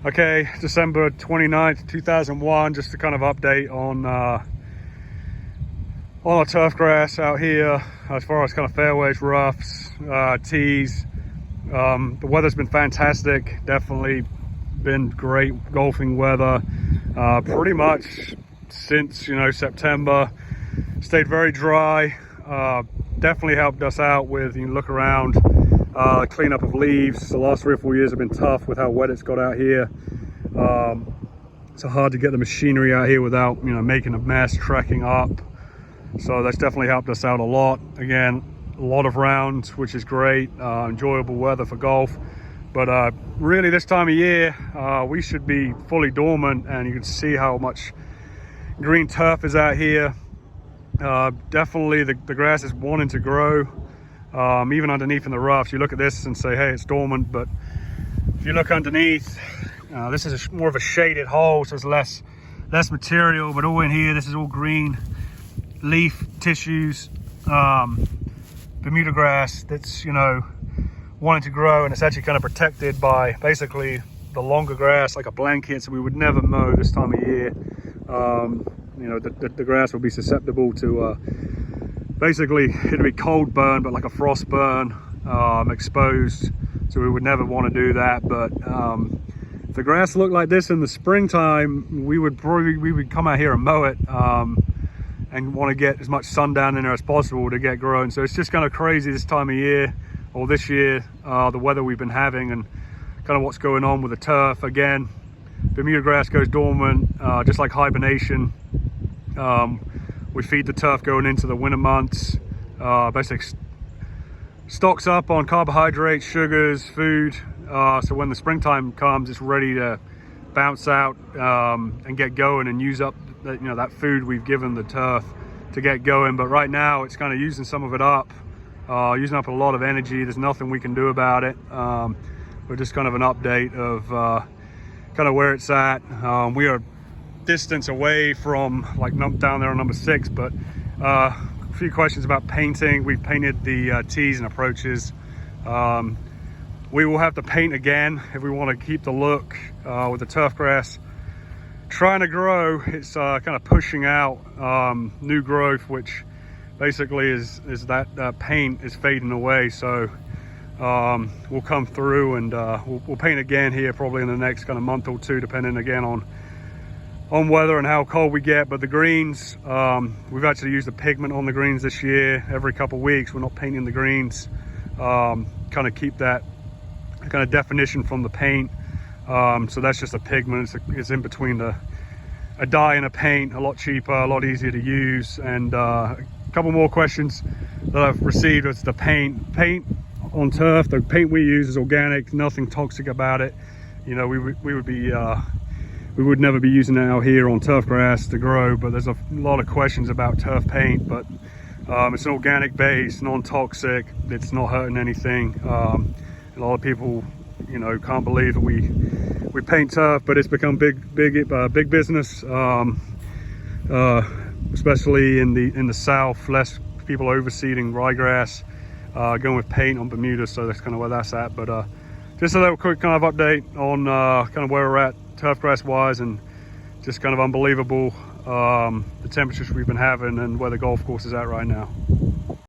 Okay, December 29th, 2001, just to kind of update on our turf grass out here as far as kind of fairways, roughs, tees. The weather's been fantastic, definitely been great golfing weather pretty much since, September. Stayed very dry, definitely helped us out with, look around, cleanup of leaves. The last 3 or 4 years have been tough with how wet it's got out here. It's hard to get the machinery out here without making a mess trekking up, so that's definitely helped us out a lot. Again, a lot of rounds, which is great, enjoyable weather for golf. But really this time of year we should be fully dormant, and you can see how much green turf is out here. Definitely the grass is wanting to grow. Even underneath in the roughs, you look at this and say, hey, it's dormant, but if you look underneath, this is more of a shaded hole, so there's less material, but all in here, this is all green leaf tissues, Bermuda grass that's, wanting to grow, and it's actually kind of protected by basically the longer grass, like a blanket, so we would never mow this time of year. The grass will be susceptible to basically it'd be cold burn, but like a frost burn, exposed, so we would never want to do that. But if the grass looked like this in the springtime, we would come out here and mow it, and want to get as much sun down in there as possible to get growing. So it's just kind of crazy this time of year, or this year, the weather we've been having and kind of what's going on with the turf. Again, Bermuda grass goes dormant, just like hibernation. We feed the turf going into the winter months, basically stocks up on carbohydrates, sugars, food, so when the springtime comes, it's ready to bounce out and get going and use up that food we've given the turf to get going. But right now it's kind of using some of it up, using up a lot of energy. There's nothing we can do about it. We're just kind of an update of kind of where it's at. We are distance away from down there on number 6, but a few questions about painting. We've painted the tees and approaches. We will have to paint again if we want to keep the look with the turf grass trying to grow. It's kind of pushing out new growth, which basically is that paint is fading away. So we'll come through and we'll paint again here probably in the next kind of month or two, depending again on weather and how cold we get. But the greens, we've actually used the pigment on the greens this year. Every couple of weeks we're not painting the greens, kind of keep that kind of definition from the paint. So that's just a pigment. It's in between a dye and a paint, a lot cheaper, a lot easier to use. And a couple more questions that I've received was the paint on turf. The paint we use is organic, nothing toxic about it. We would never be using it out here on turf grass to grow, but there's a lot of questions about turf paint. But it's an organic base, non-toxic, it's not hurting anything. A lot of people can't believe that we paint turf, but it's become big business, especially in the south. Less people overseeding ryegrass, going with paint on Bermuda, so that's kind of where that's at. But just a little quick kind of update on kind of where we're at turf grass wise, and just kind of unbelievable the temperatures we've been having and where the golf course is at right now.